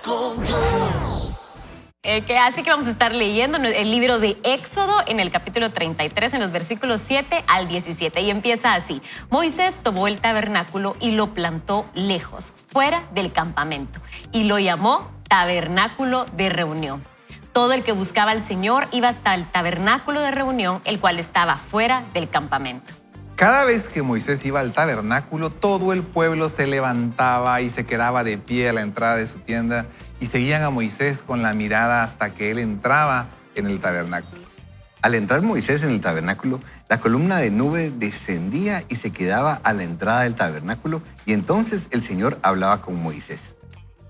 con Dios. Así que vamos a estar leyendo el libro de Éxodo en el capítulo 33, en los versículos 7 al 17. Y empieza así. Moisés tomó el tabernáculo y lo plantó lejos, fuera del campamento, y lo llamó tabernáculo de reunión. Todo el que buscaba al Señor iba hasta el tabernáculo de reunión, el cual estaba fuera del campamento. Cada vez que Moisés iba al tabernáculo, todo el pueblo se levantaba y se quedaba de pie a la entrada de su tienda y seguían a Moisés con la mirada hasta que él entraba en el tabernáculo. Al entrar Moisés en el tabernáculo, la columna de nube descendía y se quedaba a la entrada del tabernáculo, y entonces el Señor hablaba con Moisés.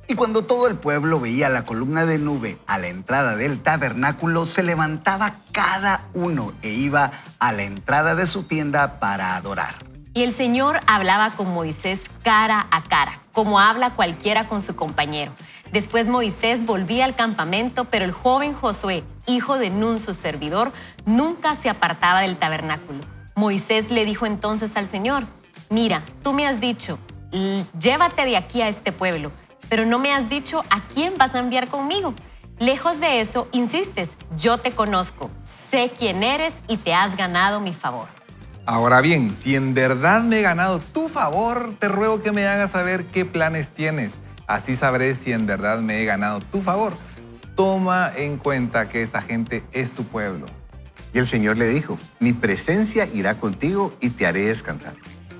Y cuando todo el pueblo veía la columna de nube a la entrada del tabernáculo, se levantaba cada uno e iba a la entrada de su tienda para adorar. Y el Señor hablaba con Moisés cara a cara, como habla cualquiera con su compañero. Después Moisés volvía al campamento, pero el joven Josué, hijo de Nun, su servidor, nunca se apartaba del tabernáculo. Moisés le dijo entonces al Señor: mira, tú me has dicho, llévate de aquí a este pueblo, pero no me has dicho a quién vas a enviar conmigo. Lejos de eso, insistes, yo te conozco, sé quién eres y te has ganado mi favor. Ahora bien, si en verdad me he ganado tu favor, te ruego que me hagas saber qué planes tienes. Así sabré si en verdad me he ganado tu favor. Toma en cuenta que esta gente es tu pueblo. Y el Señor le dijo: mi presencia irá contigo y te haré descansar.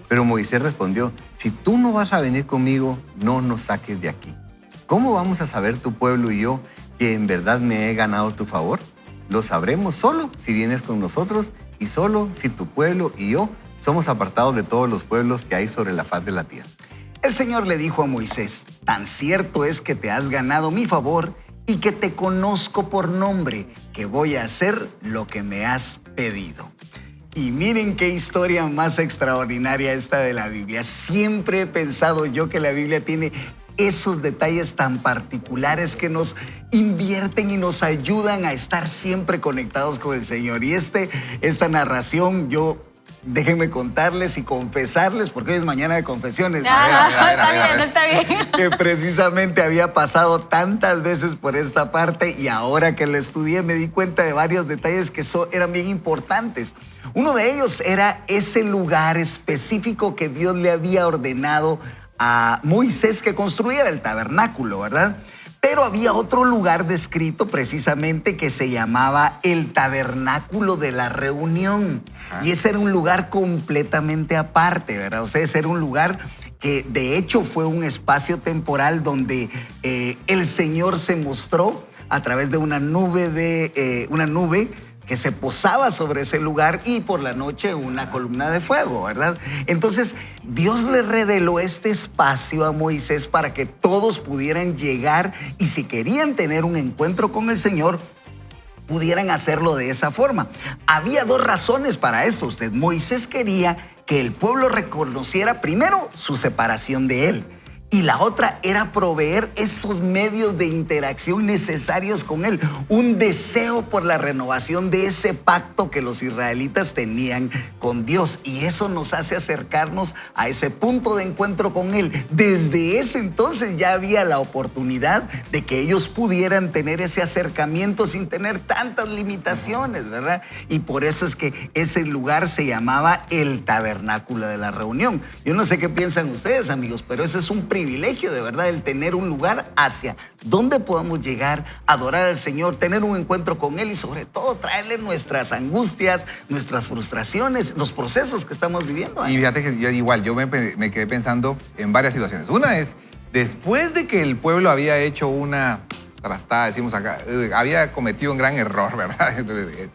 Pero Moisés respondió: si tú no vas a venir conmigo, no nos saques de aquí. ¿Cómo vamos a saber tu pueblo y yo que en verdad me he ganado tu favor? Lo sabremos solo si vienes con nosotros y solo si tu pueblo y yo somos apartados de todos los pueblos que hay sobre la faz de la tierra. El Señor le dijo a Moisés: tan cierto es que te has ganado mi favor y que te conozco por nombre, que voy a hacer lo que me has pedido. Y miren qué historia más extraordinaria esta de la Biblia. Siempre he pensado yo que la Biblia tiene esos detalles tan particulares que nos invierten y nos ayudan a estar siempre conectados con el Señor. Y esta narración, déjenme contarles y confesarles, porque hoy es mañana de confesiones. Está bien. Que precisamente había pasado tantas veces por esta parte, y ahora que la estudié me di cuenta de varios detalles que eran bien importantes. Uno de ellos era ese lugar específico que Dios le había ordenado a Moisés que construyera el tabernáculo, ¿verdad? Pero había otro lugar descrito precisamente que se llamaba el tabernáculo de la reunión. Y ese era un lugar completamente aparte, ¿verdad? O sea, ese era un lugar que de hecho fue un espacio temporal donde el Señor se mostró a través de una nube que se posaba sobre ese lugar, y por la noche una columna de fuego, ¿verdad? Entonces, Dios le reveló este espacio a Moisés para que todos pudieran llegar, y si querían tener un encuentro con el Señor, pudieran hacerlo de esa forma. Había dos razones para esto. Moisés quería que el pueblo reconociera primero su separación de él, y la otra era proveer esos medios de interacción necesarios con él, un deseo por la renovación de ese pacto que los israelitas tenían con Dios. Y eso nos hace acercarnos a ese punto de encuentro con él. Desde ese entonces ya había la oportunidad de que ellos pudieran tener ese acercamiento sin tener tantas limitaciones, ¿verdad? Y por eso es que ese lugar se llamaba el tabernáculo de la reunión. Yo no sé qué piensan ustedes, amigos, pero ese es un privilegio, de verdad, el tener un lugar hacia donde podamos llegar, adorar al Señor, tener un encuentro con Él y sobre todo traerle nuestras angustias, nuestras frustraciones, los procesos que estamos viviendo. Y fíjate que yo me quedé pensando en varias situaciones. Una es, después de que el pueblo había hecho una trastada, decimos acá, había cometido un gran error, ¿verdad?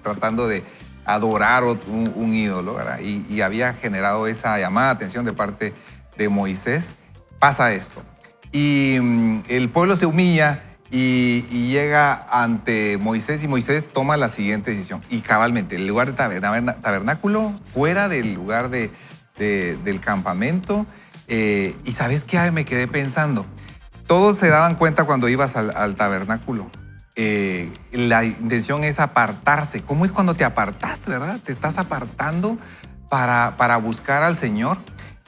Tratando de adorar un ídolo, ¿verdad? Y había generado esa llamada de atención de parte de Moisés. Pasa esto. Y el pueblo se humilla y llega ante Moisés, y Moisés toma la siguiente decisión. Y cabalmente, el lugar de tabernáculo, fuera del lugar del campamento. Y ¿sabes qué? Me quedé pensando. Todos se daban cuenta cuando ibas al tabernáculo. La intención es apartarse. ¿Cómo es cuando te apartas, verdad? Te estás apartando para buscar al Señor.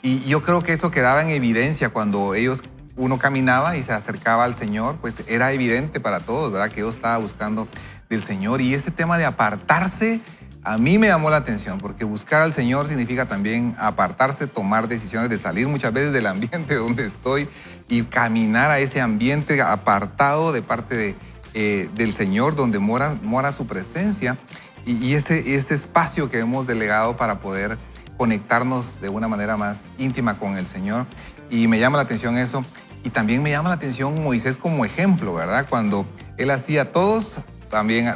Y yo creo que eso quedaba en evidencia cuando ellos uno caminaba y se acercaba al Señor, pues era evidente para todos, ¿verdad? Que yo estaba buscando del Señor. Y ese tema de apartarse a mí me llamó la atención, porque buscar al Señor significa también apartarse, tomar decisiones de salir muchas veces del ambiente donde estoy y caminar a ese ambiente apartado de parte del Señor, donde mora su presencia y ese espacio que hemos delegado para poder conectarnos de una manera más íntima con el Señor. Y me llama la atención eso. Y también me llama la atención Moisés como ejemplo, ¿verdad? Cuando él hacía todos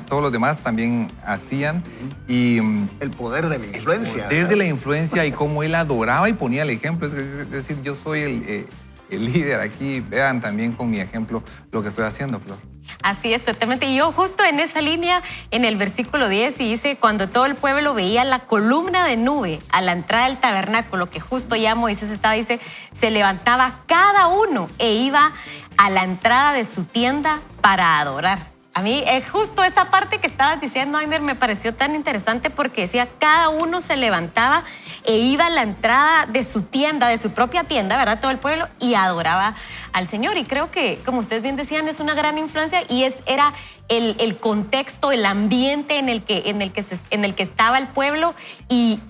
los demás también hacían. Y El poder de la influencia. el poder de la influencia y cómo él adoraba y ponía el ejemplo. Es decir, yo soy el líder aquí. Vean también con mi ejemplo lo que estoy haciendo, Flor. Así es, totalmente. Y yo justo en esa línea, en el versículo 10, y dice, cuando todo el pueblo veía la columna de nube a la entrada del tabernáculo, que justo ya Moisés estaba, dice, se levantaba cada uno e iba a la entrada de su tienda para adorar. A mí justo esa parte que estabas diciendo, Aimer, me pareció tan interesante porque decía, cada uno se levantaba e iba a la entrada de su tienda, de su propia tienda, ¿verdad? Todo el pueblo, y adoraba al Señor. Y creo que, como ustedes bien decían, es una gran influencia y era el contexto, el ambiente en el que estaba el pueblo y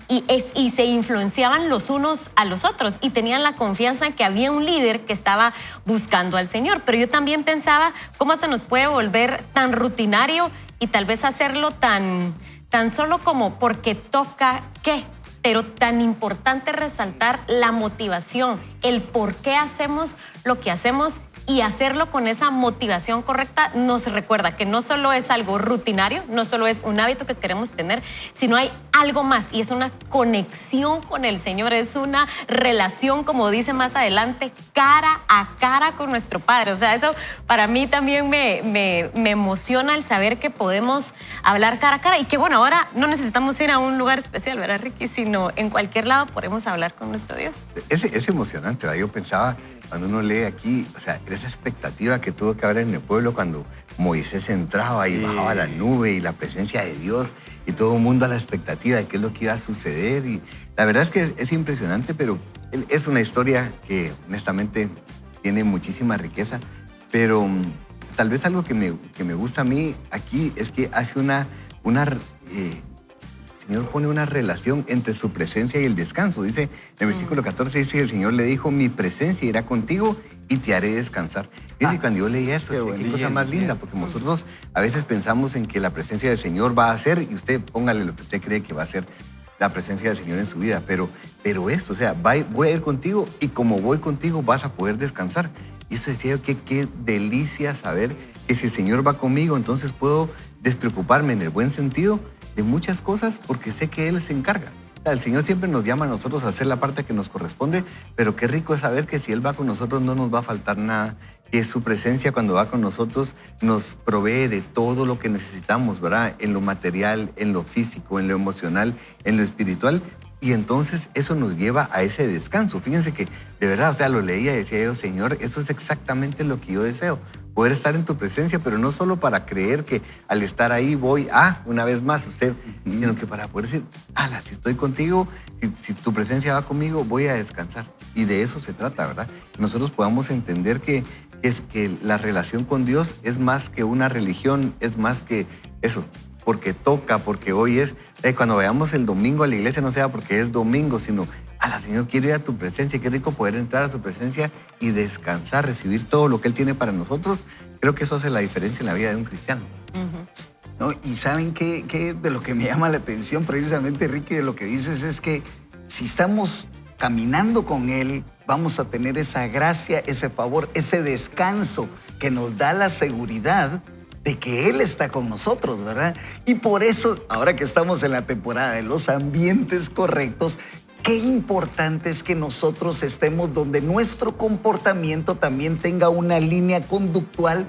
se influenciaban los unos a los otros y tenían la confianza en que había un líder que estaba buscando al Señor. Pero yo también pensaba cómo se nos puede volver tan rutinario y tal vez hacerlo tan solo como porque toca qué, pero tan importante resaltar la motivación, el por qué hacemos lo que hacemos y hacerlo con esa motivación correcta nos recuerda que no solo es algo rutinario, no solo es un hábito que queremos tener, sino hay algo más y es una conexión con el Señor, es una relación, como dice más adelante, cara a cara con nuestro Padre. O sea, eso para mí también me emociona el saber que podemos hablar cara a cara y que bueno, ahora no necesitamos ir a un lugar especial, ¿verdad, Ricky? Sino en cualquier lado podemos hablar con nuestro Dios. Es emocionante, ¿verdad? Yo pensaba, cuando uno lee aquí, o sea, esa expectativa que tuvo que haber en el pueblo cuando Moisés entraba y bajaba la nube y la presencia de Dios y todo el mundo a la expectativa de qué es lo que iba a suceder. Y la verdad es que es impresionante, pero es una historia que honestamente tiene muchísima riqueza, pero tal vez algo que me gusta a mí aquí es que hace el Señor pone una relación entre su presencia y el descanso. Dice, en el versículo 14 dice, el Señor le dijo, mi presencia irá contigo y te haré descansar. Y cuando yo leí eso, qué cosa más linda, porque nosotros a veces pensamos en que la presencia del Señor va a ser, y usted póngale lo que usted cree que va a ser la presencia del Señor en su vida, pero esto, o sea, voy a ir contigo y como voy contigo vas a poder descansar. Y eso decía yo, qué delicia saber que si el Señor va conmigo, entonces puedo despreocuparme en el buen sentido de muchas cosas porque sé que Él se encarga. O sea, el Señor siempre nos llama a nosotros a hacer la parte que nos corresponde, pero qué rico es saber que si Él va con nosotros no nos va a faltar nada, que su presencia cuando va con nosotros nos provee de todo lo que necesitamos, ¿verdad? En lo material, en lo físico, en lo emocional, en lo espiritual. Y entonces eso nos lleva a ese descanso. Fíjense que de verdad, o sea, lo leía y decía yo, Señor, eso es exactamente lo que yo deseo. Poder estar en tu presencia, pero no solo para creer que al estar ahí voy una vez más, sino que para poder decir, si estoy contigo, si tu presencia va conmigo, voy a descansar. Y de eso se trata, ¿verdad? Que nosotros podamos entender que la relación con Dios es más que una religión, es más que eso, porque toca, porque hoy es, cuando vayamos el domingo a la iglesia, no sea porque es domingo, sino, Señor, quiero ir a tu presencia, qué rico poder entrar a tu presencia y descansar, recibir todo lo que Él tiene para nosotros. Creo que eso hace la diferencia en la vida de un cristiano. ¿No? Y ¿saben qué de lo que me llama la atención precisamente, Ricky, de lo que dices es que si estamos caminando con Él, vamos a tener esa gracia, ese favor, ese descanso que nos da la seguridad de que Él está con nosotros, ¿verdad? Y por eso, ahora que estamos en la temporada de los ambientes correctos, qué importante es que nosotros estemos donde nuestro comportamiento también tenga una línea conductual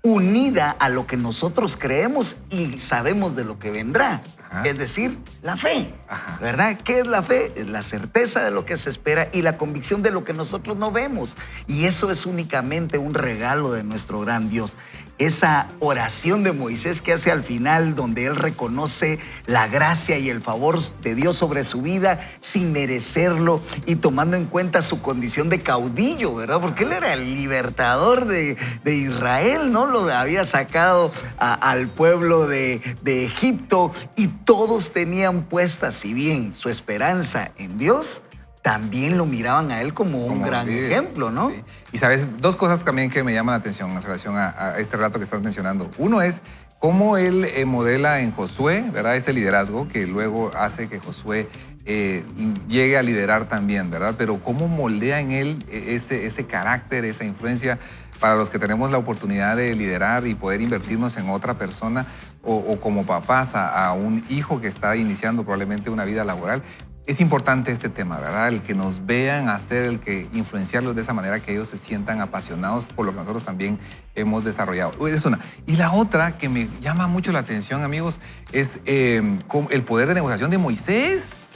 unida a lo que nosotros creemos y sabemos de lo que vendrá. Es decir, la fe. Ajá. ¿verdad? ¿Qué es la fe? Es la certeza de lo que se espera y la convicción de lo que nosotros no vemos. Y eso es únicamente un regalo de nuestro gran Dios. Esa oración de Moisés que hace al final, donde él reconoce la gracia y el favor de Dios sobre su vida sin merecerlo y tomando en cuenta su condición de caudillo, ¿verdad? Porque él era el libertador de Israel, ¿no? Lo había sacado al pueblo de Egipto y todos tenían puesta, si bien su esperanza en Dios, también lo miraban a él como un gran líder. ejemplo, ¿no? Sí. Y sabes, dos cosas también que me llaman la atención en relación a este relato que estás mencionando. Uno es cómo él modela en Josué, ¿verdad? Ese liderazgo que luego hace que Josué llegue a liderar también, ¿verdad? Pero cómo moldea en él ese carácter, esa influencia para los que tenemos la oportunidad de liderar y poder invertirnos en otra persona o como papás a un hijo que está iniciando probablemente una vida laboral. Es importante este tema, ¿verdad? El que nos vean hacer, el que influenciarlos de esa manera que ellos se sientan apasionados por lo que nosotros también hemos desarrollado. Es una. Y la otra que me llama mucho la atención, amigos, es el poder de negociación de Moisés.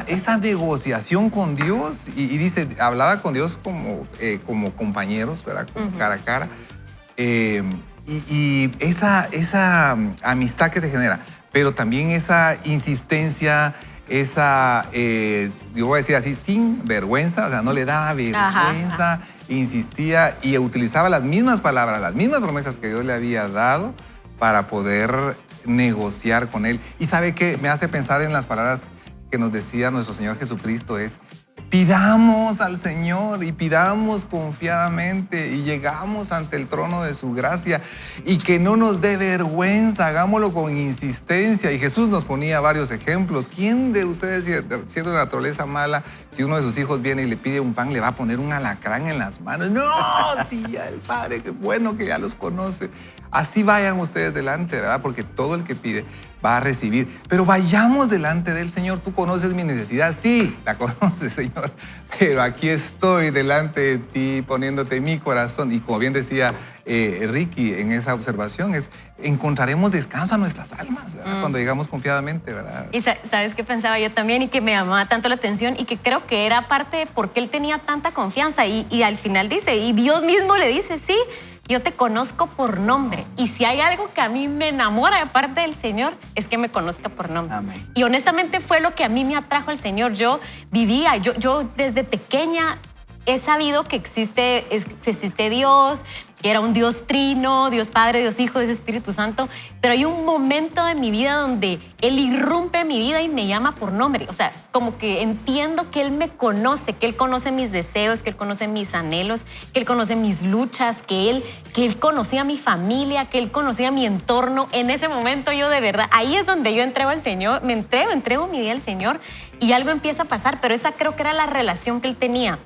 Esa negociación con Dios. Y dice, hablaba con Dios como compañeros, ¿verdad? Como cara a cara. Y esa amistad que se genera, pero también esa insistencia, yo voy a decir así, sin vergüenza, o sea, no le daba vergüenza, insistía y utilizaba las mismas palabras, las mismas promesas que Dios le había dado para poder negociar con él. Y ¿sabe qué? Me hace pensar en las palabras que nos decía nuestro Señor Jesucristo, es: pidamos al Señor y pidamos confiadamente y llegamos ante el trono de su gracia y que no nos dé vergüenza, hagámoslo con insistencia. Y Jesús nos ponía varios ejemplos. ¿Quién de ustedes, siendo de naturaleza mala, si uno de sus hijos viene y le pide un pan, le va a poner un alacrán en las manos? No, sí, ya el Padre, qué bueno que ya los conoce. Así vayan ustedes delante, ¿verdad? Porque todo el que pide va a recibir. Pero vayamos delante del Señor. Tú conoces mi necesidad. Sí, la conoces, Señor. Pero aquí estoy delante de ti, poniéndote mi corazón. Y como bien decía Ricky en esa observación, encontraremos descanso a nuestras almas, ¿verdad? Cuando llegamos confiadamente, ¿verdad? Y ¿sabes qué pensaba yo también y que me llamaba tanto la atención y que creo que era parte de por qué él tenía tanta confianza? Y al final dice, y Dios mismo le dice, sí, yo te conozco por nombre. Y si hay algo que a mí me enamora de parte del Señor, es que me conozca por nombre. Amén. Y honestamente fue lo que a mí me atrajo al Señor. Yo vivía, yo desde pequeña he sabido que existe Dios, que era un Dios trino, Dios Padre, Dios Hijo, Dios Espíritu Santo, pero hay un momento de mi vida donde Él irrumpe mi vida y me llama por nombre. O sea, como que entiendo que Él me conoce, que Él conoce mis deseos, que Él conoce mis anhelos, que Él conoce mis luchas, que Él conocía mi familia, que Él conocía mi entorno. En ese momento yo de verdad, ahí es donde yo entrego al Señor, entrego mi vida al Señor y algo empieza a pasar, pero esa creo que era la relación que Él tenía.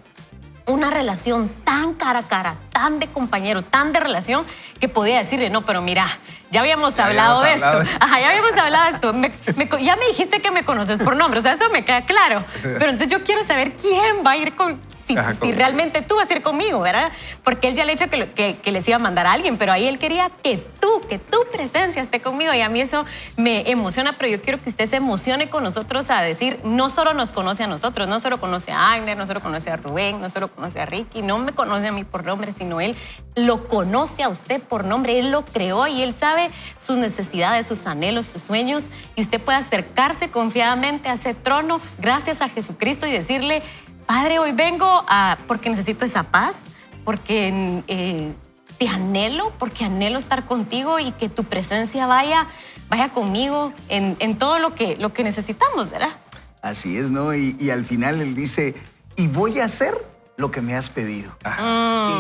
Una relación tan cara a cara, tan de compañero, tan de relación, que podía decirle, no, pero mira, ya habíamos hablado de esto. Ajá, ya habíamos hablado de esto. Ya me dijiste que me conoces por nombre, o sea, eso me queda claro. Pero entonces yo quiero saber quién va a ir si realmente tú vas a ir conmigo, ¿verdad? Porque él ya le ha dicho que les iba a mandar a alguien, pero ahí él quería que tu presencia esté conmigo y a mí eso me emociona, pero yo quiero que usted se emocione con nosotros a decir, no solo nos conoce a nosotros, no solo conoce a Agner, no solo conoce a Rubén, no solo conoce a Ricky, no me conoce a mí por nombre, sino él lo conoce a usted por nombre, él lo creó y él sabe sus necesidades, sus anhelos, sus sueños y usted puede acercarse confiadamente a ese trono gracias a Jesucristo y decirle, Padre, hoy vengo porque necesito esa paz, porque te anhelo, porque anhelo estar contigo y que tu presencia vaya conmigo en todo lo que necesitamos, ¿verdad? Así es, ¿no? Y al final él dice, y voy a hacer lo que me has pedido.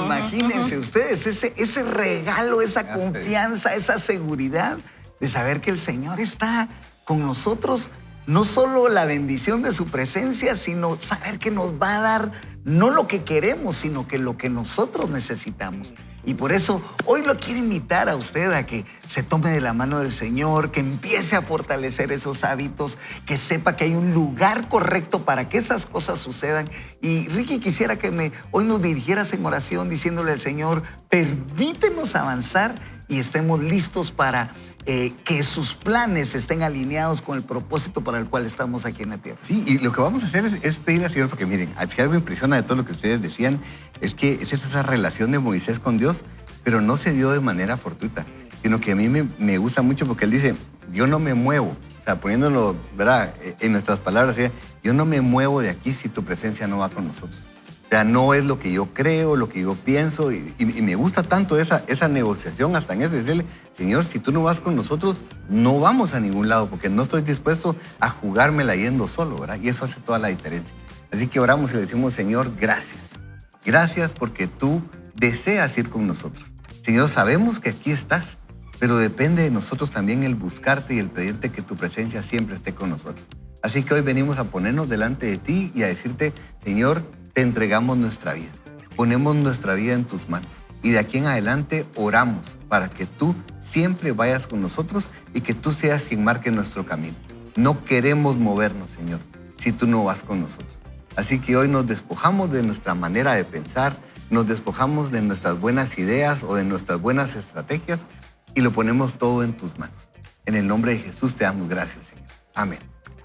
Imagínense ustedes ese regalo, esa confianza, esa seguridad de saber que el Señor está con nosotros. No solo la bendición de su presencia, sino saber que nos va a dar no lo que queremos, sino que lo que nosotros necesitamos. Y por eso hoy lo quiero invitar a usted a que se tome de la mano del Señor, que empiece a fortalecer esos hábitos, que sepa que hay un lugar correcto para que esas cosas sucedan. Y Ricky, quisiera que hoy nos dirigieras en oración diciéndole al Señor, permítenos avanzar y estemos listos para que sus planes estén alineados con el propósito para el cual estamos aquí en la tierra. Sí, y lo que vamos a hacer es pedirle al Señor, porque miren, si algo impresiona de todo lo que ustedes decían, es que es esa relación de Moisés con Dios, pero no se dio de manera fortuita, sino que a mí me gusta mucho porque él dice, yo no me muevo, o sea, poniéndolo, ¿verdad?, en nuestras palabras, yo no me muevo de aquí si tu presencia no va con nosotros. O sea, no es lo que yo creo, lo que yo pienso, y me gusta tanto esa negociación hasta en eso, decirle, Señor, si tú no vas con nosotros, no vamos a ningún lado, porque no estoy dispuesto a jugármela yendo solo, ¿verdad? Y eso hace toda la diferencia. Así que oramos y le decimos, Señor, gracias. Gracias porque tú deseas ir con nosotros. Señor, sabemos que aquí estás, pero depende de nosotros también el buscarte y el pedirte que tu presencia siempre esté con nosotros. Así que hoy venimos a ponernos delante de ti y a decirte, Señor, te entregamos nuestra vida. Ponemos nuestra vida en tus manos. Y de aquí en adelante oramos para que tú siempre vayas con nosotros y que tú seas quien marque nuestro camino. No queremos movernos, Señor, si tú no vas con nosotros. Así que hoy nos despojamos de nuestra manera de pensar, nos despojamos de nuestras buenas ideas o de nuestras buenas estrategias y lo ponemos todo en tus manos. En el nombre de Jesús te damos gracias, Señor. Amén.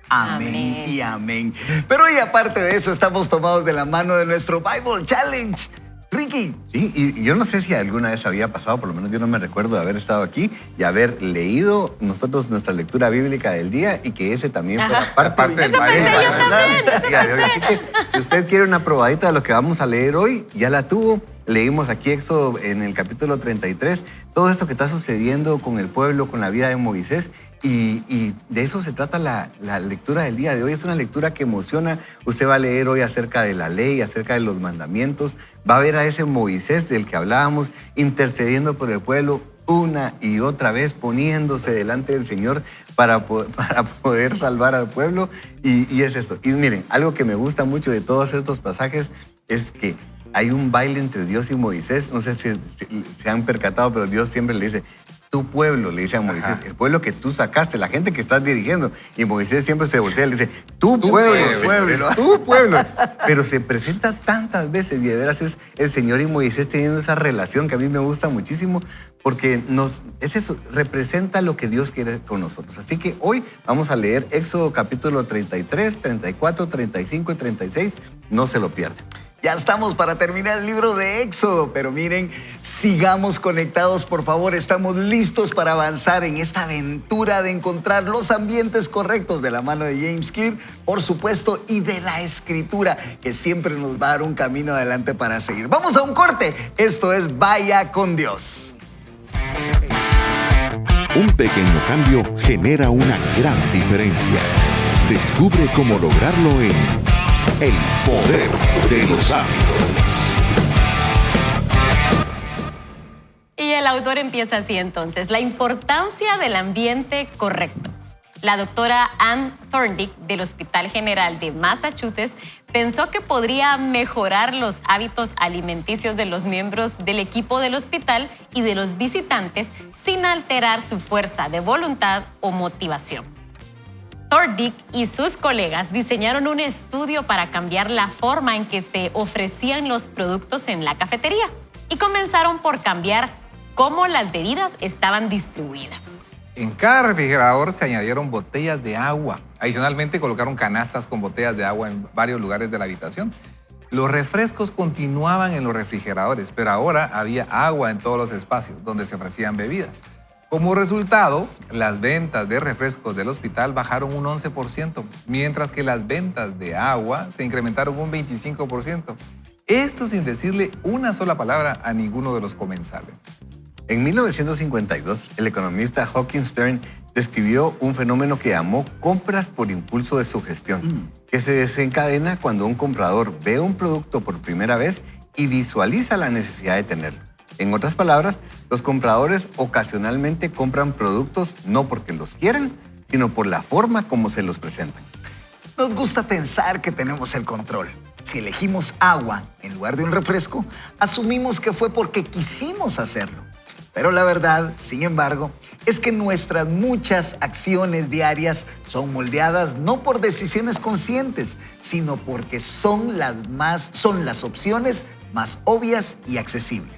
Amén y amén. Pero hoy, aparte de eso, estamos tomados de la mano de nuestro Bible Challenge. Ricky. Sí, y yo no sé si alguna vez había pasado, por lo menos yo no me recuerdo de haber estado aquí y haber leído nosotros nuestra lectura bíblica del día y que ese también fuera parte del Bible, ¿verdad? Así que si usted quiere una probadita de lo que vamos a leer hoy, ya la tuvo. Leímos aquí Éxodo en el capítulo 33, todo esto que está sucediendo con el pueblo, con la vida de Moisés, y de eso se trata la lectura del día de hoy. Es una lectura que emociona. Usted va a leer hoy acerca de la ley, acerca de los mandamientos, va a ver a ese Moisés del que hablábamos, intercediendo por el pueblo una y otra vez, poniéndose delante del Señor para poder salvar al pueblo, y es esto. Y miren, algo que me gusta mucho de todos estos pasajes es que hay un baile entre Dios y Moisés. No sé si se han percatado, pero Dios siempre le dice, tu pueblo, le dice a Moisés, el pueblo que tú sacaste, la gente que estás dirigiendo. Y Moisés siempre se voltea y le dice, tu pueblo, tu pueblo. Pero se presenta tantas veces y de veras es el Señor y Moisés teniendo esa relación que a mí me gusta muchísimo porque es eso, representa lo que Dios quiere con nosotros. Así que hoy vamos a leer Éxodo capítulo 33, 34, 35 y 36. No se lo pierdan. Ya estamos para terminar el libro de Éxodo, pero miren, sigamos conectados, por favor. Estamos listos para avanzar en esta aventura de encontrar los ambientes correctos de la mano de James Clear, por supuesto, y de la Escritura, que siempre nos va a dar un camino adelante para seguir. Vamos a un corte. Esto es Vaya con Dios. Un pequeño cambio genera una gran diferencia. Descubre cómo lograrlo en El Poder de los Hábitos. Y el autor empieza así entonces. La importancia del ambiente correcto. La doctora Ann Thorndike del Hospital General de Massachusetts pensó que podría mejorar los hábitos alimenticios de los miembros del equipo del hospital y de los visitantes sin alterar su fuerza de voluntad o motivación. Thorndike y sus colegas diseñaron un estudio para cambiar la forma en que se ofrecían los productos en la cafetería y comenzaron por cambiar cómo las bebidas estaban distribuidas. En cada refrigerador se añadieron botellas de agua. Adicionalmente colocaron canastas con botellas de agua en varios lugares de la habitación. Los refrescos continuaban en los refrigeradores, pero ahora había agua en todos los espacios donde se ofrecían bebidas. Como resultado, las ventas de refrescos del hospital bajaron un 11%, mientras que las ventas de agua se incrementaron un 25%. Esto sin decirle una sola palabra a ninguno de los comensales. En 1952, el economista Hawking Stern describió un fenómeno que llamó compras por impulso de sugestión, que se desencadena cuando un comprador ve un producto por primera vez y visualiza la necesidad de tenerlo. En otras palabras, los compradores ocasionalmente compran productos no porque los quieren, sino por la forma como se los presentan. Nos gusta pensar que tenemos el control. Si elegimos agua en lugar de un refresco, asumimos que fue porque quisimos hacerlo. Pero la verdad, sin embargo, es que nuestras muchas acciones diarias son moldeadas no por decisiones conscientes, sino porque son las opciones más obvias y accesibles.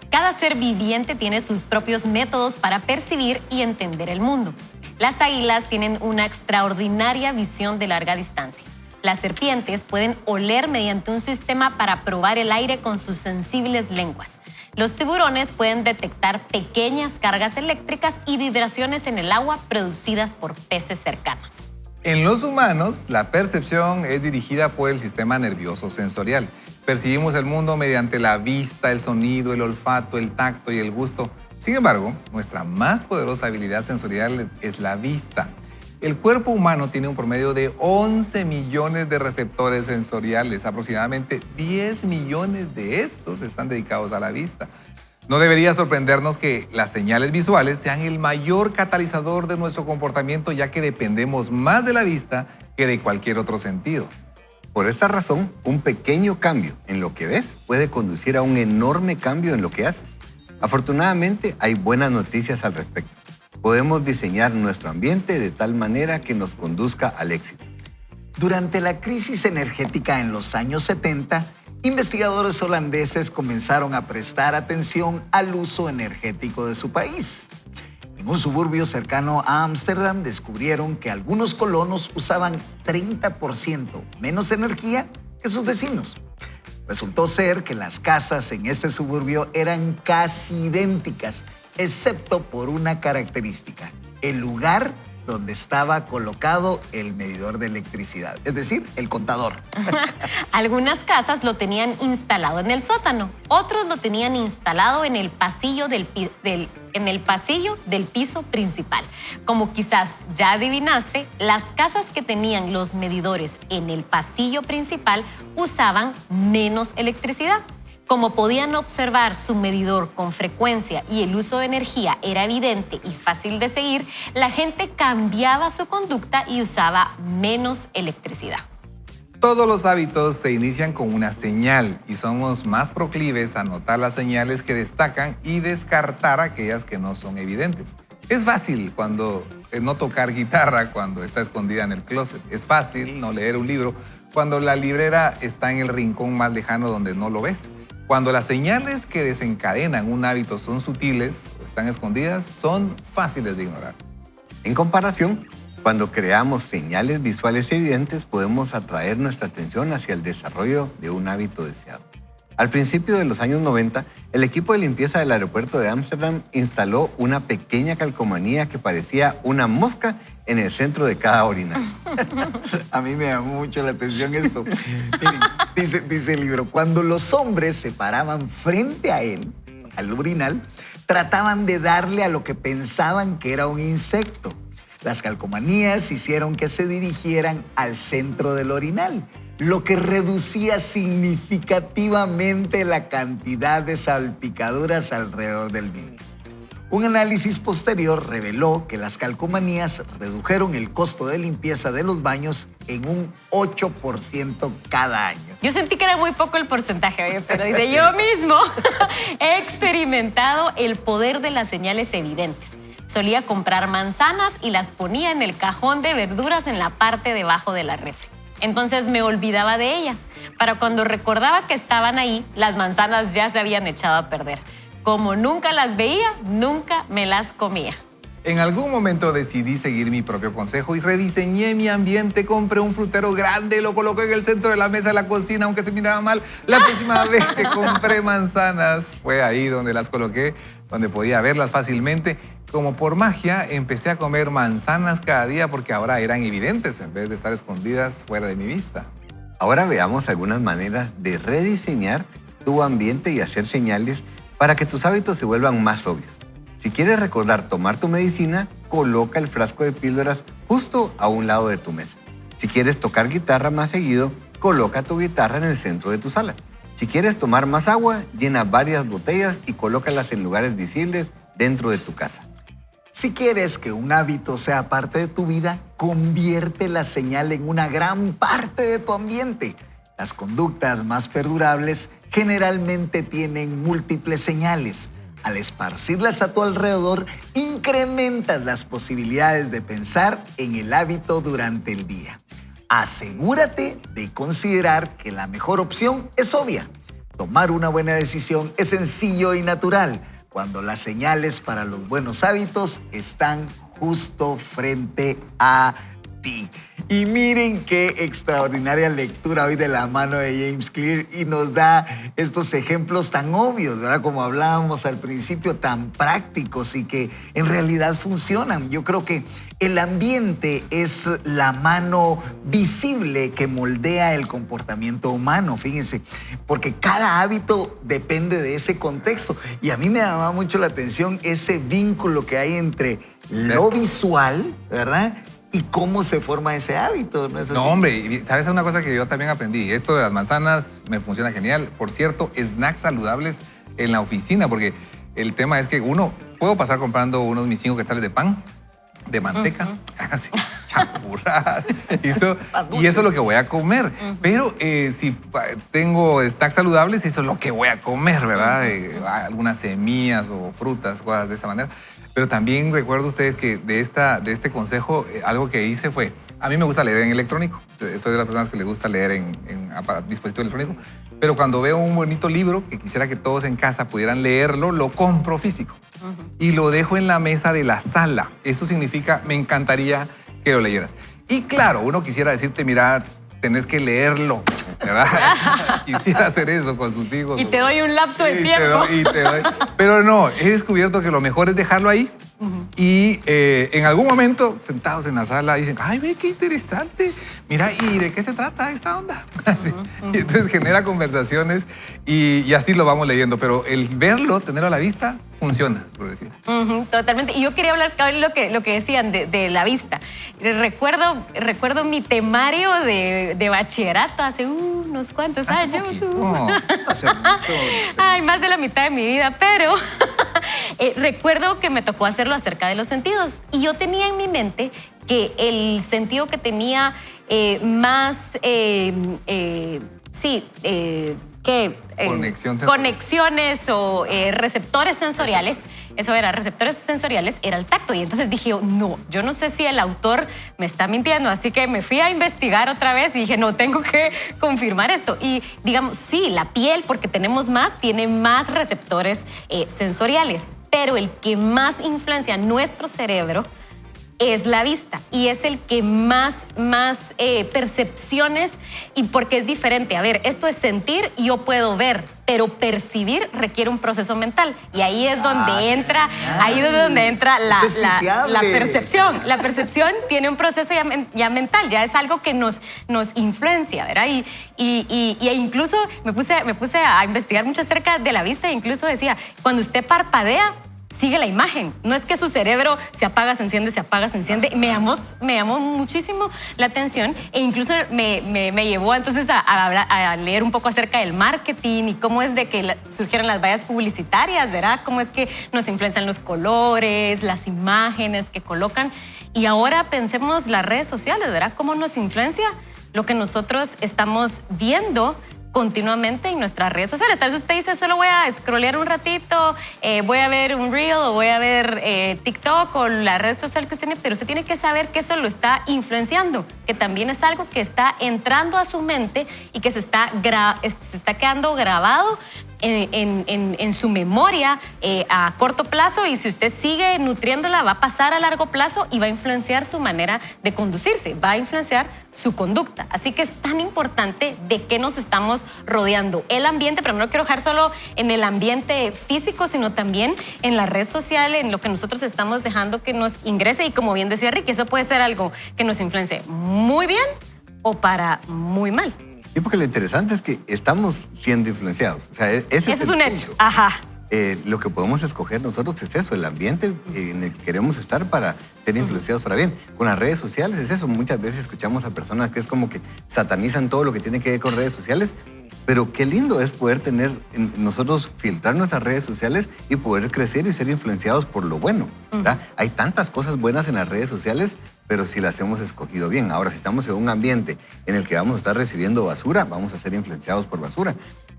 Cada ser viviente tiene sus propios métodos para percibir y entender el mundo. Las águilas tienen una extraordinaria visión de larga distancia. Las serpientes pueden oler mediante un sistema para probar el aire con sus sensibles lenguas. Los tiburones pueden detectar pequeñas cargas eléctricas y vibraciones en el agua producidas por peces cercanos. En los humanos, la percepción es dirigida por el sistema nervioso sensorial. Percibimos el mundo mediante la vista, el sonido, el olfato, el tacto y el gusto. Sin embargo, nuestra más poderosa habilidad sensorial es la vista. El cuerpo humano tiene un promedio de 11 millones de receptores sensoriales. Aproximadamente 10 millones de estos están dedicados a la vista. No debería sorprendernos que las señales visuales sean el mayor catalizador de nuestro comportamiento, ya que dependemos más de la vista que de cualquier otro sentido. Por esta razón, un pequeño cambio en lo que ves puede conducir a un enorme cambio en lo que haces. Afortunadamente, hay buenas noticias al respecto. Podemos diseñar nuestro ambiente de tal manera que nos conduzca al éxito. Durante la crisis energética en los años 70, investigadores holandeses comenzaron a prestar atención al uso energético de su país. En un suburbio cercano a Ámsterdam descubrieron que algunos colonos usaban 30% menos energía que sus vecinos. Resultó ser que las casas en este suburbio eran casi idénticas, excepto por una característica: el lugar donde estaba colocado el medidor de electricidad, es decir, el contador. Algunas casas lo tenían instalado en el sótano, otros lo tenían instalado en el pasillo del piso principal. Como quizás ya adivinaste, las casas que tenían los medidores en el pasillo principal usaban menos electricidad. Como podían observar su medidor con frecuencia y el uso de energía era evidente y fácil de seguir, la gente cambiaba su conducta y usaba menos electricidad. Todos los hábitos se inician con una señal y somos más proclives a notar las señales que destacan y descartar aquellas que no son evidentes. Es fácil no tocar guitarra cuando está escondida en el closet. Es fácil no leer un libro cuando la librera está en el rincón más lejano donde no lo ves. Cuando las señales que desencadenan un hábito son sutiles o están escondidas, son fáciles de ignorar. En comparación, cuando creamos señales visuales evidentes, podemos atraer nuestra atención hacia el desarrollo de un hábito deseado. Al principio de los años 90, el equipo de limpieza del aeropuerto de Ámsterdam instaló una pequeña calcomanía que parecía una mosca en el centro de cada orinal. A mí me llamó mucho la atención esto. Miren, dice el libro, cuando los hombres se paraban frente a él, al urinal, trataban de darle a lo que pensaban que era un insecto. Las calcomanías hicieron que se dirigieran al centro del orinal, lo que reducía significativamente la cantidad de salpicaduras alrededor del mismo. Un análisis posterior reveló que las calcomanías redujeron el costo de limpieza de los baños en un 8% cada año. Yo sentí que era muy poco el porcentaje, oye, pero dice, yo mismo he experimentado el poder de las señales evidentes. Solía comprar manzanas y las ponía en el cajón de verduras en la parte de abajo de la refri. Entonces me olvidaba de ellas. Para cuando recordaba que estaban ahí, las manzanas ya se habían echado a perder. Como nunca las veía, nunca me las comía. En algún momento decidí seguir mi propio consejo y rediseñé mi ambiente. Compré un frutero grande, lo coloqué en el centro de la mesa de la cocina, aunque se miraba mal. La próxima vez que compré manzanas, fue ahí donde las coloqué, donde podía verlas fácilmente. Como por magia, empecé a comer manzanas cada día porque ahora eran evidentes en vez de estar escondidas fuera de mi vista. Ahora veamos algunas maneras de rediseñar tu ambiente y hacer señales para que tus hábitos se vuelvan más obvios. Si quieres recordar tomar tu medicina, coloca el frasco de píldoras justo a un lado de tu mesa. Si quieres tocar guitarra más seguido, coloca tu guitarra en el centro de tu sala. Si quieres tomar más agua, llena varias botellas y colócalas en lugares visibles dentro de tu casa. Si quieres que un hábito sea parte de tu vida, convierte la señal en una gran parte de tu ambiente. Las conductas más perdurables generalmente tienen múltiples señales. Al esparcirlas a tu alrededor, incrementas las posibilidades de pensar en el hábito durante el día. Asegúrate de considerar que la mejor opción es obvia. Tomar una buena decisión es sencillo y natural cuando las señales para los buenos hábitos están justo frente a ti. Y miren qué extraordinaria lectura hoy de la mano de James Clear y nos da estos ejemplos tan obvios, ¿verdad? Como hablábamos al principio, tan prácticos y que en realidad funcionan. Yo creo que el ambiente es la mano visible que moldea el comportamiento humano, fíjense, porque cada hábito depende de ese contexto. Y a mí me llamaba mucho la atención ese vínculo que hay entre lo visual, ¿verdad?, y cómo se forma ese hábito, ¿no es así? No, hombre, y ¿sabes una cosa que yo también aprendí? Esto de las manzanas me funciona genial. Por cierto, snacks saludables en la oficina, porque el tema es que puedo pasar comprando mis 5 quetzales de pan, de manteca, así, champurradas, y eso es lo que voy a comer. Pero si tengo snacks saludables, eso es lo que voy a comer, ¿verdad? Algunas semillas o frutas, cosas de esa manera. Pero también recuerdo ustedes que de este consejo, algo que hice fue, a mí me gusta leer en electrónico, soy de las personas que les gusta leer en dispositivo electrónico, pero cuando veo un bonito libro que quisiera que todos en casa pudieran leerlo, lo compro físico y lo dejo en la mesa de la sala. Eso significa, me encantaría que lo leyeras. Y claro, uno quisiera decirte, mira, tenés que leerlo, ¿verdad? Quisiera hacer eso con sus hijos. Y te doy un lapso de tiempo. Te doy. Pero no, he descubierto que lo mejor es dejarlo ahí. Y en algún momento, sentados en la sala, dicen, ay, ve, qué interesante. Mira, ¿y de qué se trata esta onda? Y entonces genera conversaciones y así lo vamos leyendo. Pero el verlo, tenerlo a la vista, funciona, por decir. Totalmente. Y yo quería hablar lo que decían de la vista. Recuerdo mi temario de bachillerato hace unos cuantos años. Hace mucho. Ay, más de la mitad de mi vida, pero recuerdo que me tocó hacerlo acerca de los sentidos. Y yo tenía en mi mente que el sentido que tenía más, conexiones o receptores sensoriales, receptores sensoriales, era el tacto. Y entonces dije, no, yo no sé si el autor me está mintiendo, así que me fui a investigar otra vez y dije, no, tengo que confirmar esto. Y digamos, sí, la piel, porque tiene más receptores sensoriales, pero el que más influencia nuestro cerebro es la vista y es el que más percepciones, y porque es diferente. A ver, esto es sentir y yo puedo ver, pero percibir requiere un proceso mental y ahí es donde entra la percepción. La percepción tiene un proceso ya mental, ya es algo que nos influencia, ¿verdad? Y incluso me puse a investigar mucho acerca de la vista e incluso decía, cuando usted parpadea, sigue la imagen. No es que su cerebro se apaga, se enciende, se apaga, se enciende. Me llamó muchísimo la atención e incluso me llevó entonces a leer un poco acerca del marketing y cómo es de que surgieron las vallas publicitarias, ¿verdad? Cómo es que nos influencian los colores, las imágenes que colocan. Y ahora pensemos las redes sociales, ¿verdad? Cómo nos influencia lo que nosotros estamos viendo continuamente en nuestras redes sociales. Tal vez usted dice, solo voy a scrollear un ratito, voy a ver un reel o voy a ver TikTok o la red social que usted tiene, pero usted tiene que saber que eso lo está influenciando, que también es algo que está entrando a su mente y que se está quedando grabado en su memoria a corto plazo, y si usted sigue nutriéndola va a pasar a largo plazo y va a influenciar su manera de conducirse, va a influenciar su conducta. Así que es tan importante de qué nos estamos rodeando. El ambiente, pero no lo quiero dejar solo en el ambiente físico, sino también en la red social, en lo que nosotros estamos dejando que nos ingrese, y como bien decía Ricky, eso puede ser algo que nos influencie muy bien o para muy mal. Sí, porque lo interesante es que estamos siendo influenciados. O sea, ese es un hecho. Ajá. Lo que podemos escoger nosotros es eso, el ambiente en el que queremos estar para ser influenciados para bien. Con las redes sociales es eso. Muchas veces escuchamos a personas que es como que satanizan todo lo que tiene que ver con redes sociales, pero qué lindo es poder nosotros filtrar nuestras redes sociales y poder crecer y ser influenciados por lo bueno, ¿verdad? Hay tantas cosas buenas en las redes sociales, pero si las hemos escogido bien. Ahora, si estamos en un ambiente en el que vamos a estar recibiendo basura, vamos a ser influenciados por basura.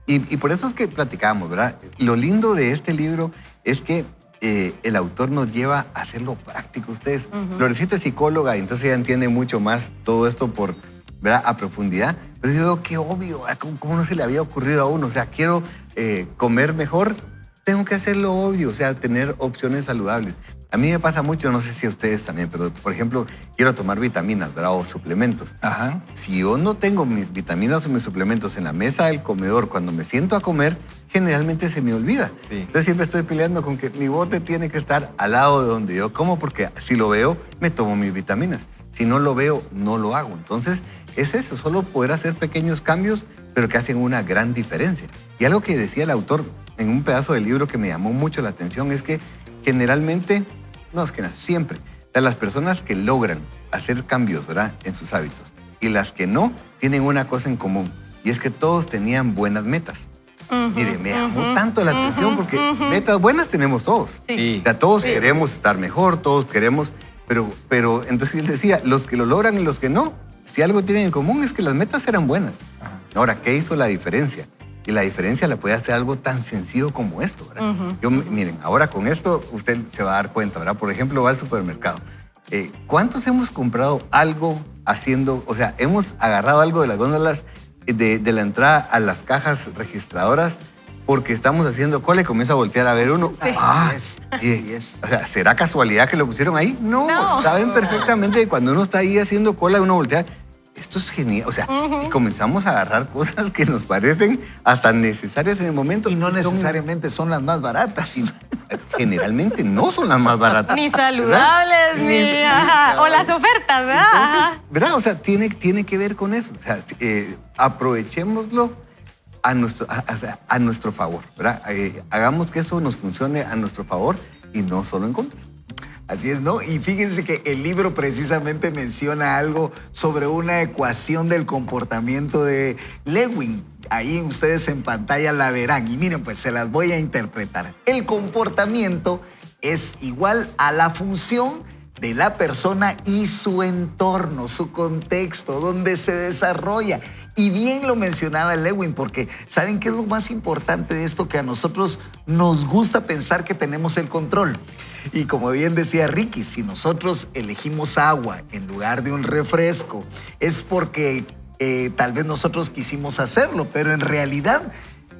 Y por eso es que platicamos, ¿verdad? Lo lindo de este libro es que el autor nos lleva a hacerlo práctico. Ustedes, Florecita es psicóloga, y entonces ella entiende mucho más todo esto ¿verdad? A profundidad, Pero yo digo, qué obvio, ¿cómo no se le había ocurrido a uno? O sea, quiero comer mejor, tengo que hacer lo obvio, o sea, tener opciones saludables. A mí me pasa mucho, no sé si a ustedes también, pero por ejemplo, quiero tomar vitaminas, ¿verdad? O suplementos. Ajá. Si yo no tengo mis vitaminas o mis suplementos en la mesa del comedor, cuando me siento a comer, generalmente se me olvida. Sí. Entonces siempre estoy peleando con que mi bote tiene que estar al lado de donde yo como, porque si lo veo, me tomo mis vitaminas. Si no lo veo, no lo hago. Entonces, es eso, solo poder hacer pequeños cambios, pero que hacen una gran diferencia. Y algo que decía el autor en un pedazo del libro que me llamó mucho la atención es que generalmente, no es que nada, siempre, las personas que logran hacer cambios, ¿verdad?, en sus hábitos y las que no, tienen una cosa en común, y es que todos tenían buenas metas. Mire, me llamó tanto la atención porque metas buenas tenemos todos. Sí. O sea, todos queremos estar mejor, todos queremos, pero entonces él decía, los que lo logran y los que no, si algo tienen en común es que las metas eran buenas. Ajá. Ahora, ¿qué hizo la diferencia? Y la diferencia la puede hacer algo tan sencillo como esto, ¿verdad? Miren, ahora con esto usted se va a dar cuenta, ¿verdad? Por ejemplo, va al supermercado. ¿Cuántos hemos comprado algo haciendo, o sea, hemos agarrado algo de las góndolas de la entrada a las cajas registradoras porque estamos haciendo cola y comienza a voltear a ver uno? Sí. O sea, ¿será casualidad que lo pusieron ahí? No. Saben perfectamente que cuando uno está ahí haciendo cola, uno voltea. Esto es genial, o sea, y comenzamos a agarrar cosas que nos parecen hasta necesarias en el momento. Y no necesariamente son las más baratas. Generalmente no son las más baratas. Ni saludables, ni... Ajá. O las ofertas, ¿verdad? Entonces, ¿verdad? O sea, tiene que ver con eso. O sea, aprovechémoslo a nuestro favor, ¿verdad? Hagamos que eso nos funcione a nuestro favor y no solo en contra. Así es, ¿no? Y fíjense que el libro precisamente menciona algo sobre una ecuación del comportamiento de Lewin. Ahí ustedes en pantalla la verán. Y miren, pues se las voy a interpretar. El comportamiento es igual a la función de la persona y su entorno, su contexto, donde se desarrolla. Y bien lo mencionaba Lewin, porque ¿saben qué es lo más importante de esto? Que a nosotros nos gusta pensar que tenemos el control. Y como bien decía Ricky, si nosotros elegimos agua en lugar de un refresco, es porque tal vez nosotros quisimos hacerlo, pero en realidad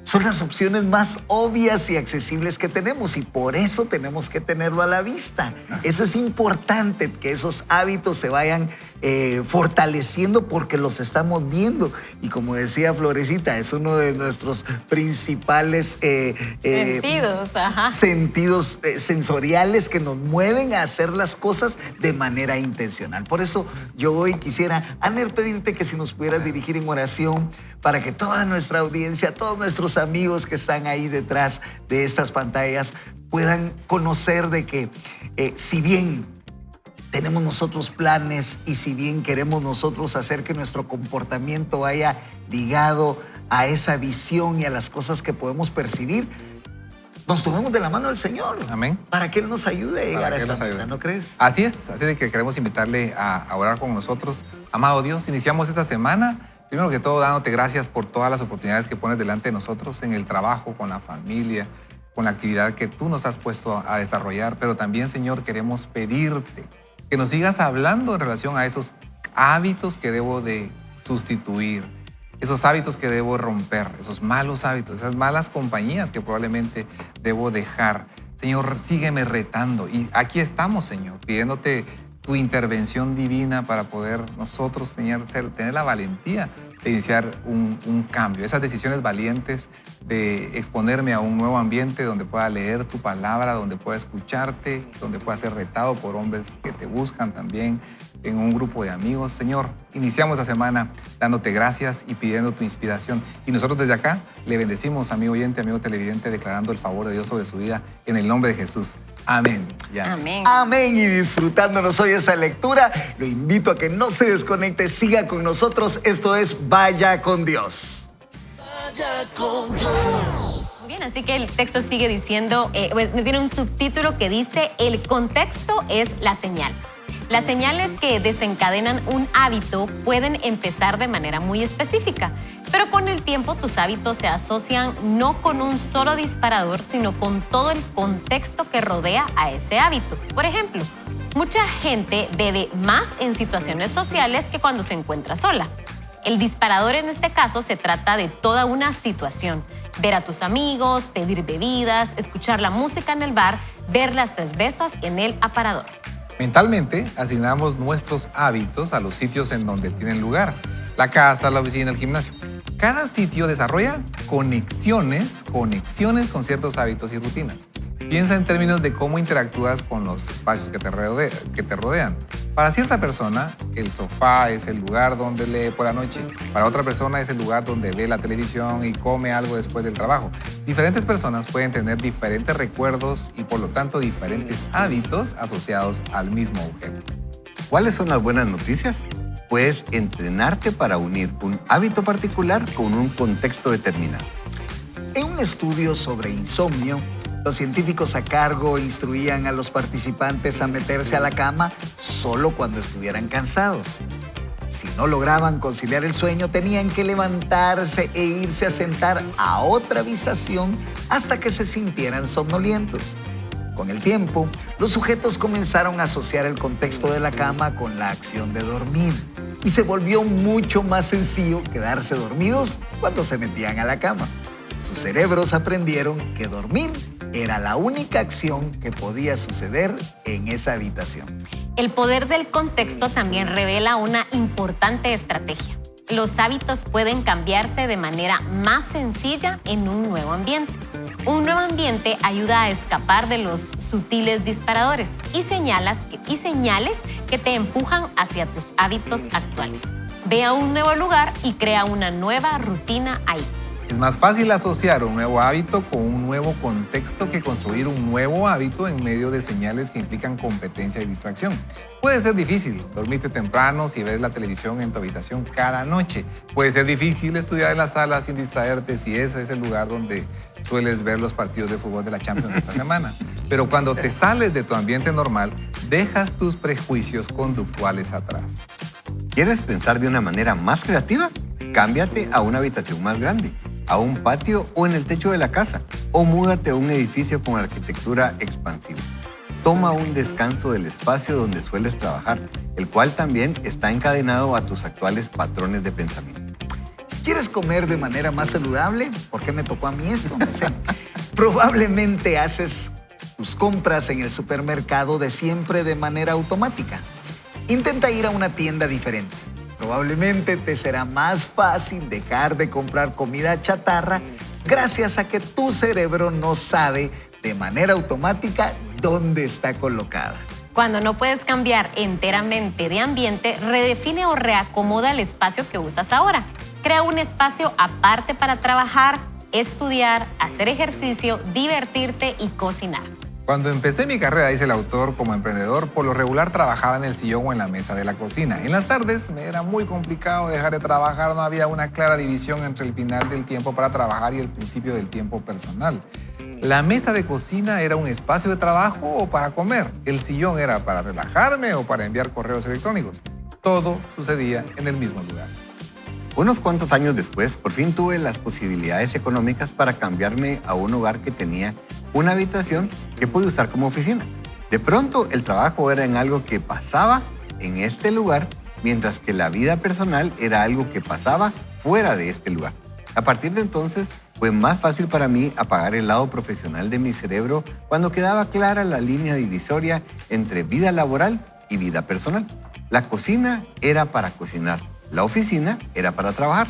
son las opciones más obvias y accesibles que tenemos y por eso tenemos que tenerlo a la vista. Eso es importante, que esos hábitos se vayan fortaleciendo porque los estamos viendo. Y como decía Florecita, es uno de nuestros principales sentidos sensoriales que nos mueven a hacer las cosas de manera intencional. Por eso yo hoy quisiera, Aner, pedirte que si nos pudieras dirigir en oración para que toda nuestra audiencia, todos nuestros amigos que están ahí detrás de estas pantallas puedan conocer de que si bien tenemos nosotros planes y si bien queremos nosotros hacer que nuestro comportamiento vaya ligado a esa visión y a las cosas que podemos percibir, nos tomemos de la mano del Señor. Amén. Para que Él nos ayude a llegar a esta nos ayude. meta, ¿no crees? Así es de que queremos invitarle a orar con nosotros. Amado Dios, iniciamos esta semana, primero que todo dándote gracias por todas las oportunidades que pones delante de nosotros en el trabajo, con la familia, con la actividad que tú nos has puesto a desarrollar, pero también, Señor, queremos pedirte que nos sigas hablando en relación a esos hábitos que debo de sustituir, esos hábitos que debo romper, esos malos hábitos, esas malas compañías que probablemente debo dejar. Señor, sígueme retando. Y aquí estamos, Señor, pidiéndote tu intervención divina para poder nosotros tener la valentía de iniciar un cambio. Esas decisiones valientes de exponerme a un nuevo ambiente donde pueda leer tu palabra, donde pueda escucharte, donde pueda ser retado por hombres que te buscan también en un grupo de amigos. Señor, iniciamos la semana dándote gracias y pidiendo tu inspiración. Y nosotros desde acá le bendecimos, amigo oyente, amigo televidente, declarando el favor de Dios sobre su vida en el nombre de Jesús. Amén. Ya. Amén. Amén. Y disfrutándonos hoy esta lectura, lo invito a que no se desconecte, siga con nosotros. Esto es Vaya con Dios. Vaya con Dios. Muy bien, así que el texto sigue diciendo, tiene un subtítulo que dice, el contexto es la señal. Las señales que desencadenan un hábito pueden empezar de manera muy específica, pero con el tiempo tus hábitos se asocian no con un solo disparador, sino con todo el contexto que rodea a ese hábito. Por ejemplo, mucha gente bebe más en situaciones sociales que cuando se encuentra sola. El disparador en este caso se trata de toda una situación. Ver a tus amigos, pedir bebidas, escuchar la música en el bar, ver las cervezas en el aparador. Mentalmente, asignamos nuestros hábitos a los sitios en donde tienen lugar. La casa, la oficina, el gimnasio. Cada sitio desarrolla conexiones con ciertos hábitos y rutinas. Piensa en términos de cómo interactúas con los espacios que te rodean. Para cierta persona, el sofá es el lugar donde lee por la noche. Para otra persona es el lugar donde ve la televisión y come algo después del trabajo. Diferentes personas pueden tener diferentes recuerdos y por lo tanto diferentes hábitos asociados al mismo objeto. ¿Cuáles son las buenas noticias? Puedes entrenarte para unir un hábito particular con un contexto determinado. En un estudio sobre insomnio, los científicos a cargo instruían a los participantes a meterse a la cama solo cuando estuvieran cansados. Si no lograban conciliar el sueño, tenían que levantarse e irse a sentar a otra habitación hasta que se sintieran somnolientos. Con el tiempo, los sujetos comenzaron a asociar el contexto de la cama con la acción de dormir y se volvió mucho más sencillo quedarse dormidos cuando se metían a la cama. Sus cerebros aprendieron que dormir era la única acción que podía suceder en esa habitación. El poder del contexto también revela una importante estrategia. Los hábitos pueden cambiarse de manera más sencilla en un nuevo ambiente. Un nuevo ambiente ayuda a escapar de los sutiles disparadores y señales que te empujan hacia tus hábitos actuales. Ve a un nuevo lugar y crea una nueva rutina ahí. Es más fácil asociar un nuevo hábito con un nuevo contexto que construir un nuevo hábito en medio de señales que implican competencia y distracción. Puede ser difícil dormirte temprano si ves la televisión en tu habitación cada noche. Puede ser difícil estudiar en la sala sin distraerte si ese es el lugar donde sueles ver los partidos de fútbol de la Champions esta semana. Pero cuando te sales de tu ambiente normal, dejas tus prejuicios conductuales atrás. ¿Quieres pensar de una manera más creativa? Cámbiate a una habitación más grande, a un patio o en el techo de la casa, o múdate a un edificio con arquitectura expansiva. Toma un descanso del espacio donde sueles trabajar, el cual también está encadenado a tus actuales patrones de pensamiento. ¿Quieres comer de manera más saludable? ¿Por qué me tocó a mí esto? No sé. Probablemente haces tus compras en el supermercado de siempre de manera automática. Intenta ir a una tienda diferente. Probablemente te será más fácil dejar de comprar comida chatarra gracias a que tu cerebro no sabe de manera automática dónde está colocada. Cuando no puedes cambiar enteramente de ambiente, redefine o reacomoda el espacio que usas ahora. Crea un espacio aparte para trabajar, estudiar, hacer ejercicio, divertirte y cocinar. Cuando empecé mi carrera, dice el autor, como emprendedor, por lo regular trabajaba en el sillón o en la mesa de la cocina. En las tardes me era muy complicado dejar de trabajar, no había una clara división entre el final del tiempo para trabajar y el principio del tiempo personal. La mesa de cocina era un espacio de trabajo o para comer. El sillón era para relajarme o para enviar correos electrónicos. Todo sucedía en el mismo lugar. Unos cuantos años después, por fin tuve las posibilidades económicas para cambiarme a un hogar que tenía una habitación que pude usar como oficina. De pronto, el trabajo era en algo que pasaba en este lugar, mientras que la vida personal era algo que pasaba fuera de este lugar. A partir de entonces, fue más fácil para mí apagar el lado profesional de mi cerebro cuando quedaba clara la línea divisoria entre vida laboral y vida personal. La cocina era para cocinar, la oficina era para trabajar.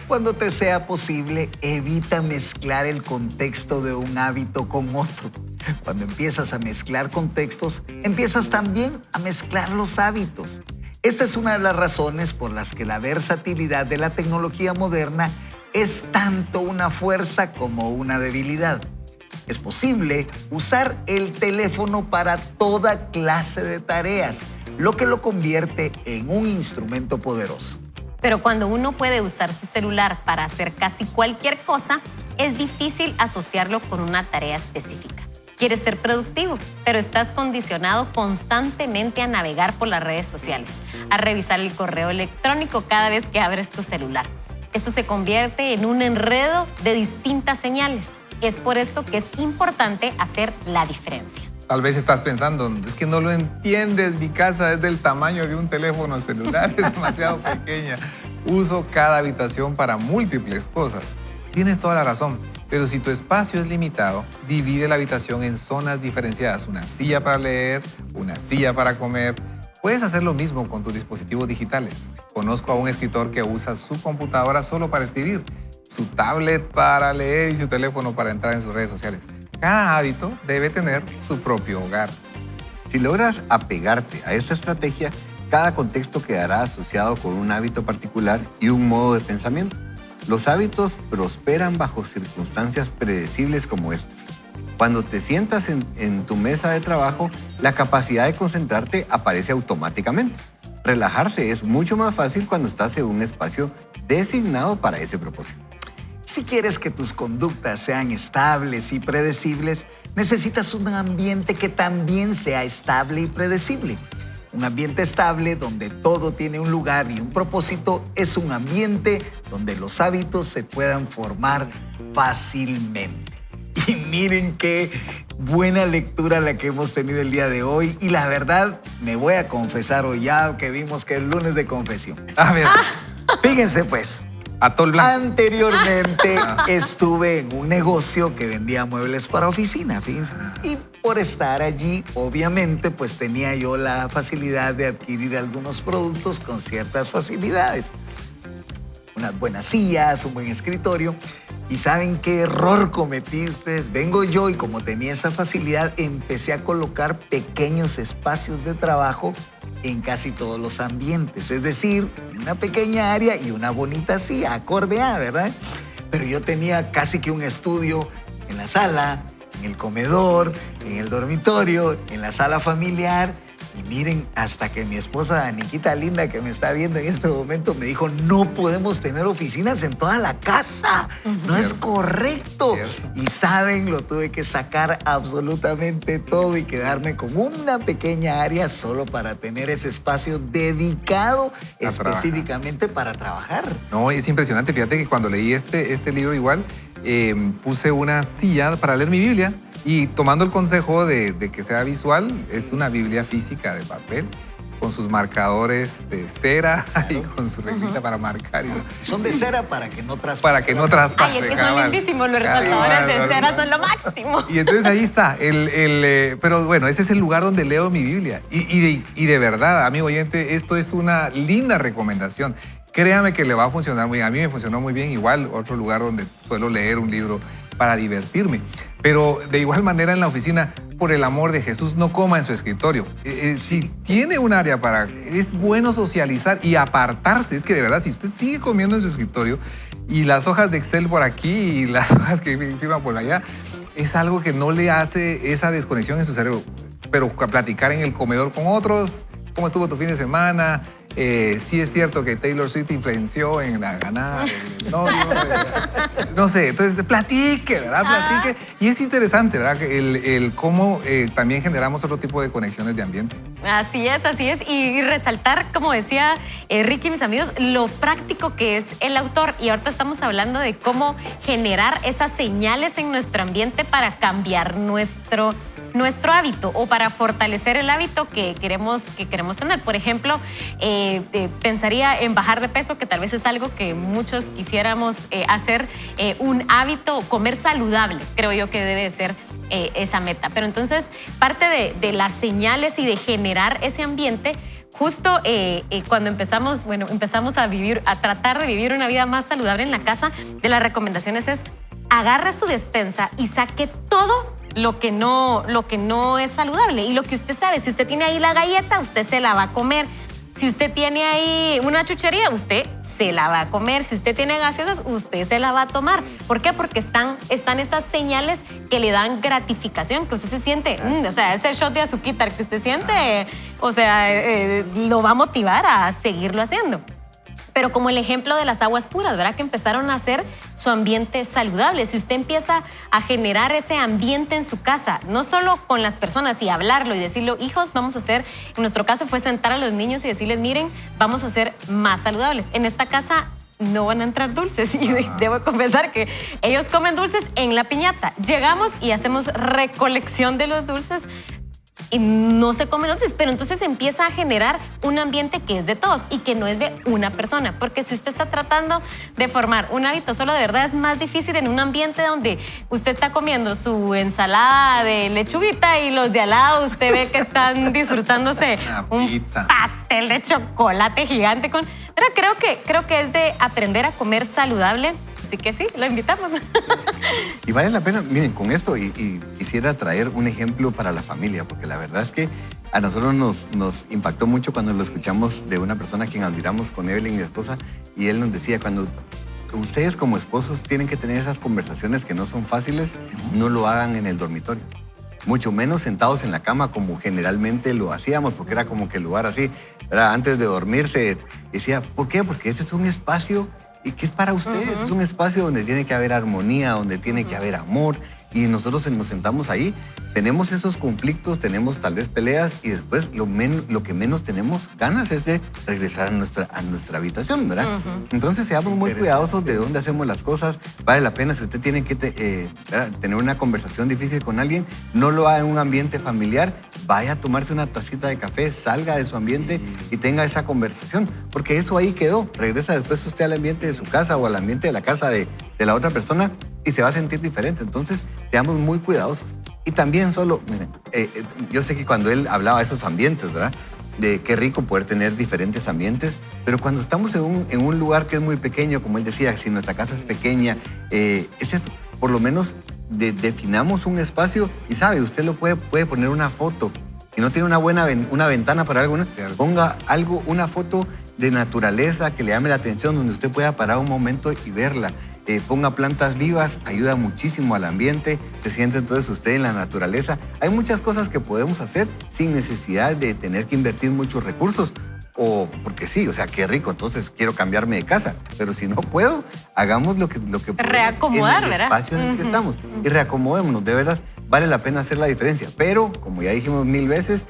Cuando te sea posible, evita mezclar el contexto de un hábito con otro. Cuando empiezas a mezclar contextos, empiezas también a mezclar los hábitos. Esta es una de las razones por las que la versatilidad de la tecnología moderna es tanto una fuerza como una debilidad. Es posible usar el teléfono para toda clase de tareas, lo que lo convierte en un instrumento poderoso. Pero cuando uno puede usar su celular para hacer casi cualquier cosa, es difícil asociarlo con una tarea específica. Quieres ser productivo, pero estás condicionado constantemente a navegar por las redes sociales, a revisar el correo electrónico cada vez que abres tu celular. Esto se convierte en un enredo de distintas señales. Es por esto que es importante hacer la diferencia. Tal vez estás pensando, es que no lo entiendes, mi casa es del tamaño de un teléfono celular, es demasiado pequeña. uso cada habitación para múltiples cosas. Tienes toda la razón, pero si tu espacio es limitado, divide la habitación en zonas diferenciadas. Una silla para leer, una silla para comer. Puedes hacer lo mismo con tus dispositivos digitales. Conozco a un escritor que usa su computadora solo para escribir, su tablet para leer y su teléfono para entrar en sus redes sociales. Cada hábito debe tener su propio hogar. Si logras apegarte a esta estrategia, cada contexto quedará asociado con un hábito particular y un modo de pensamiento. Los hábitos prosperan bajo circunstancias predecibles como esta. Cuando te sientas en tu mesa de trabajo, la capacidad de concentrarte aparece automáticamente. Relajarse es mucho más fácil cuando estás en un espacio designado para ese propósito. Si quieres que tus conductas sean estables y predecibles, necesitas un ambiente que también sea estable y predecible. Un ambiente estable donde todo tiene un lugar y un propósito es un ambiente donde los hábitos se puedan formar fácilmente. Y miren qué buena lectura la que hemos tenido el día de hoy. Y la verdad, me voy a confesar hoy ya que vimos que es lunes de confesión. A ver, Fíjense pues. atol blanco. Anteriormente estuve en un negocio que vendía muebles para oficina, fíjense. Y por estar allí, obviamente, pues tenía yo la facilidad de adquirir algunos productos con ciertas facilidades. Unas buenas sillas, un buen escritorio. ¿Y saben qué error cometí ustedes? Vengo yo y como tenía esa facilidad, empecé a colocar pequeños espacios de trabajo en casi todos los ambientes. Es decir, una pequeña área y una bonita silla, acorde a, ¿verdad? Pero yo tenía casi que un estudio en la sala, en el comedor, en el dormitorio, en la sala familiar. Y miren, hasta que mi esposa Daniquita linda, que me está viendo en este momento, me dijo, no podemos tener oficinas en toda la casa. No es correcto. Cierto. Y saben, lo tuve que sacar absolutamente todo y quedarme con una pequeña área solo para tener ese espacio dedicado A específicamente para trabajar. No, es impresionante. Fíjate que cuando leí este libro igual, puse una silla para leer mi Biblia y tomando el consejo de que sea visual, es una Biblia física de papel con sus marcadores de cera y con su reglita para marcar. Son de cera para que no traspase. Para que no traspase. Ay, es que son cabal. lindísimos los Cabal, resaltadores de cabal. cera, son lo máximo. Y entonces ahí está, pero bueno, ese es el lugar donde leo mi Biblia. Y de verdad, amigo oyente, esto es una linda recomendación. Créame que le va a funcionar muy bien. A mí me funcionó muy bien. Igual, otro lugar donde suelo leer un libro para divertirme. Pero de igual manera en la oficina, por el amor de Jesús, no coma en su escritorio. Si tiene un área para... Es bueno socializar y apartarse. Es que de verdad, si usted sigue comiendo en su escritorio y las hojas de Excel por aquí y las hojas que firman por allá, es algo que no le hace esa desconexión en su cerebro. Pero platicar en el comedor con otros, cómo estuvo tu fin de semana. Sí es cierto que Taylor Swift influenció en la ganada del novio. No sé, entonces platique, ¿verdad? Platique. Y es interesante, ¿verdad? El cómo también generamos otro tipo de conexiones de ambiente. Así es, así es. Y resaltar, como decía Ricky y mis amigos, lo práctico que es el autor. Y ahorita estamos hablando de cómo generar esas señales en nuestro ambiente para cambiar nuestro hábito o para fortalecer el hábito que queremos tener. Por ejemplo, pensaría en bajar de peso, que tal vez es algo que muchos quisiéramos hacer, un hábito, comer saludable, creo yo que debe de ser esa meta. Pero entonces, parte de las señales y de generar ese ambiente, justo cuando empezamos a tratar de vivir una vida más saludable en la casa, de las recomendaciones es agarre su despensa y saque todo lo que no es saludable. Y lo que usted sabe, si usted tiene ahí la galleta, usted se la va a comer. Si usted tiene ahí una chuchería, usted se la va a comer. Si usted tiene gaseosas, usted se la va a tomar. ¿Por qué? Porque están esas señales que le dan gratificación, que usted se siente, o sea, ese shot de azuquitar que usted siente, o sea, lo va a motivar a seguirlo haciendo. Pero como el ejemplo de las aguas puras, ¿verdad? Que empezaron a hacer su ambiente saludable. Si usted empieza a generar ese ambiente en su casa, no solo con las personas y hablarlo y decirlo, hijos, vamos a hacer, en nuestro caso fue sentar a los niños y decirles, miren, vamos a ser más saludables. En esta casa no van a entrar dulces y debo confesar que ellos comen dulces en la piñata. Llegamos y hacemos recolección de los dulces y no se comen los dulces, pero entonces empieza a generar un ambiente que es de todos y que no es de una persona, porque si usted está tratando de formar un hábito solo, de verdad es más difícil en un ambiente donde usted está comiendo su ensalada de lechuguita y los de al lado usted ve que están disfrutándose Una un pizza. pastel de chocolate gigante con... Pero creo que es de aprender a comer saludable, así que sí, lo invitamos. Y vale la pena, miren, con esto y quisiera traer un ejemplo para la familia, porque la verdad es que a nosotros nos impactó mucho cuando lo escuchamos de una persona a quien admiramos con Evelyn, mi esposa, y él nos decía, cuando ustedes como esposos tienen que tener esas conversaciones que no son fáciles, no lo hagan en el dormitorio. Mucho menos sentados en la cama como generalmente lo hacíamos, porque era como que el lugar así, ¿verdad? Antes de dormirse, decía, ¿por qué? Porque este es un espacio y que es para ustedes, es un espacio donde tiene que haber armonía, donde tiene que haber amor, y nosotros nos sentamos ahí, tenemos esos conflictos, tenemos tal vez peleas, y después lo que menos tenemos ganas es de regresar a nuestra habitación, ¿verdad? Entonces seamos muy cuidadosos de dónde hacemos las cosas. Vale la pena, si usted tiene que tener una conversación difícil con alguien, no lo haga en un ambiente familiar, vaya a tomarse una tacita de café, salga de su ambiente y tenga esa conversación, porque eso ahí quedó. Regresa después usted al ambiente de su casa o al ambiente de la casa de la otra persona y se va a sentir diferente. Entonces, seamos muy cuidadosos. Y también solo, miren, yo sé que cuando él hablaba de esos ambientes, ¿verdad? De qué rico poder tener diferentes ambientes, pero cuando estamos en un lugar que es muy pequeño, como él decía, si nuestra casa es pequeña, es eso, por lo menos definamos un espacio y sabe, usted lo puede poner una foto. Si no tiene una ventana para algo, ponga algo, una foto de naturaleza que le llame la atención, donde usted pueda parar un momento y verla. Ponga plantas vivas, ayuda muchísimo al ambiente, se siente entonces usted en la naturaleza. Hay muchas cosas que podemos hacer sin necesidad de tener que invertir muchos recursos. O porque sí, o sea, qué rico, entonces quiero cambiarme de casa. Pero si no puedo, hagamos lo que podemos Reacomodar, en el ¿verdad? espacio en el que estamos. Y reacomodémonos, de verdad, vale la pena hacer la diferencia. Pero, como ya dijimos 1000 veces,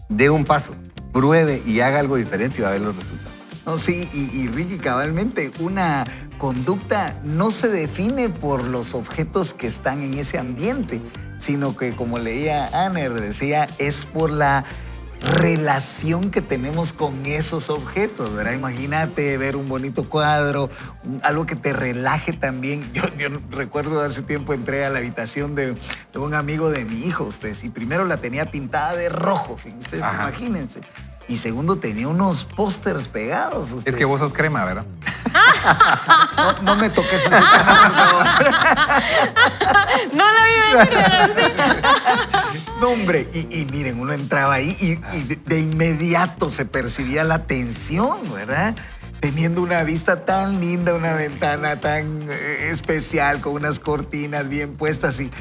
dé un paso, pruebe y haga algo diferente y va a ver los resultados. No, sí, y Ricky, cabalmente, una conducta no se define por los objetos que están en ese ambiente, sino que, como leía Aner, decía, es por la relación que tenemos con esos objetos, ¿verdad? Imagínate ver un bonito cuadro, algo que te relaje también. Yo recuerdo hace tiempo entré a la habitación de un amigo de mi hijo, ustedes, y primero la tenía pintada de rojo, ustedes imagínense. Y segundo, tenía unos pósters pegados. Ustedes. Es que vos sos crema, ¿verdad? No me toques ese tema, por favor. No lo vi venir. No, hombre, y miren, uno entraba ahí y de inmediato se percibía la tensión, ¿verdad? Teniendo una vista tan linda, una ventana tan especial, con unas cortinas bien puestas y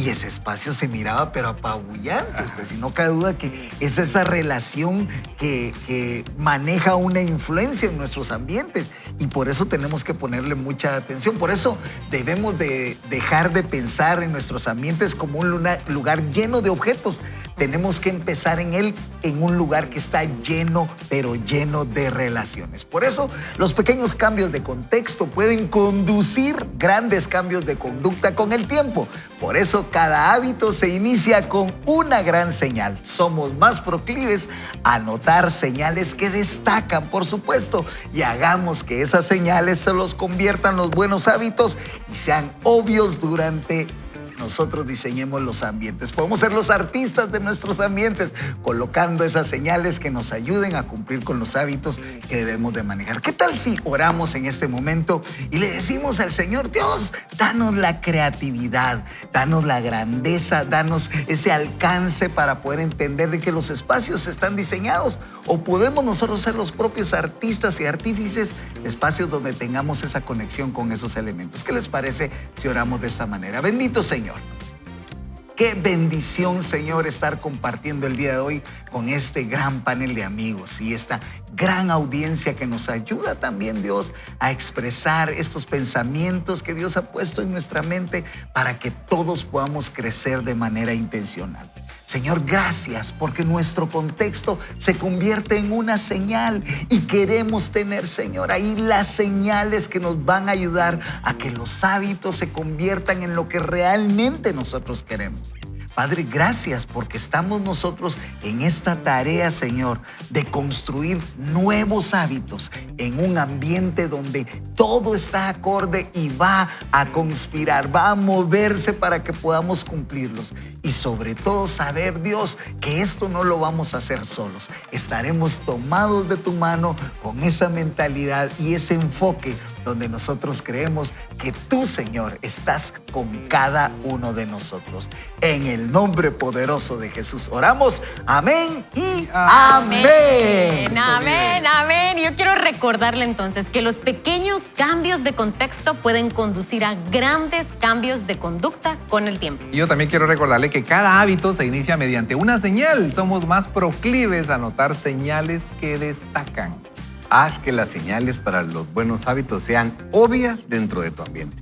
ese espacio se miraba pero apabullante. Si no cabe duda que es esa relación que maneja una influencia en nuestros ambientes y por eso tenemos que ponerle mucha atención. Por eso debemos de dejar de pensar en nuestros ambientes como un lugar lleno de objetos. Tenemos que empezar en él en un lugar que está lleno, pero lleno de relaciones. Por eso los pequeños cambios de contexto pueden conducir grandes cambios de conducta con el tiempo. Por eso cada hábito se inicia con una gran señal. Somos más proclives a notar señales que destacan, por supuesto, y hagamos que esas señales se los conviertan los buenos hábitos y sean obvios durante nosotros diseñemos los ambientes. Podemos ser los artistas de nuestros ambientes, colocando esas señales que nos ayuden a cumplir con los hábitos que debemos de manejar. ¿Qué tal si oramos en este momento y le decimos al Señor, Dios, danos la creatividad, danos la grandeza, danos ese alcance para poder entender de que los espacios están diseñados? ¿O podemos nosotros ser los propios artistas y artífices de espacios donde tengamos esa conexión con esos elementos? ¿Qué les parece si oramos de esta manera? Bendito Señor. Qué bendición, Señor, estar compartiendo el día de hoy con este gran panel de amigos y esta gran audiencia que nos ayuda también, Dios, a expresar estos pensamientos que Dios ha puesto en nuestra mente para que todos podamos crecer de manera intencional. Señor, gracias porque nuestro contexto se convierte en una señal y queremos tener, Señor, ahí las señales que nos van a ayudar a que los hábitos se conviertan en lo que realmente nosotros queremos. Padre, gracias porque estamos nosotros en esta tarea, Señor, de construir nuevos hábitos en un ambiente donde todo está acorde y va a conspirar, va a moverse para que podamos cumplirlos. Y sobre todo saber, Dios, que esto no lo vamos a hacer solos. Estaremos tomados de tu mano con esa mentalidad y ese enfoque donde nosotros creemos que tú, Señor, estás con cada uno de nosotros. En el nombre poderoso de Jesús oramos. Amén y amén. Amén, amén. Yo quiero recordarle entonces que los pequeños cambios de contexto pueden conducir a grandes cambios de conducta con el tiempo. Y yo también quiero recordarle que cada hábito se inicia mediante una señal. Somos más proclives a notar señales que destacan. Haz que las señales para los buenos hábitos sean obvias dentro de tu ambiente.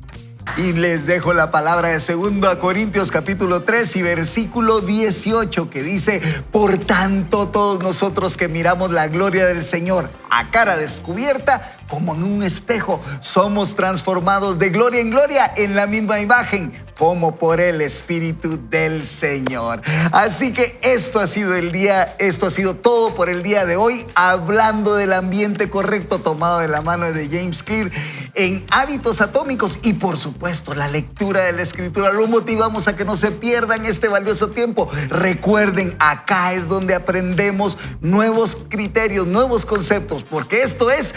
Y les dejo la palabra de 2 Corintios capítulo 3 y versículo 18 que dice: por tanto, todos nosotros que miramos la gloria del Señor a cara descubierta, como en un espejo, somos transformados de gloria en gloria en la misma imagen, como por el Espíritu del Señor. Así que esto ha sido todo por el día de hoy, hablando del ambiente correcto, tomado de la mano de James Clear en Hábitos Atómicos. Y por supuesto, la lectura de la Escritura. Lo motivamos a que no se pierdan este valioso tiempo. Recuerden, acá es donde aprendemos nuevos criterios, nuevos conceptos, porque esto es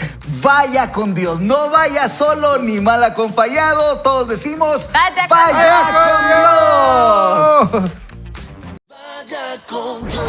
Vaya con Dios. No vaya solo ni mal acompañado. Todos decimos: vaya con Dios. Vaya con Dios.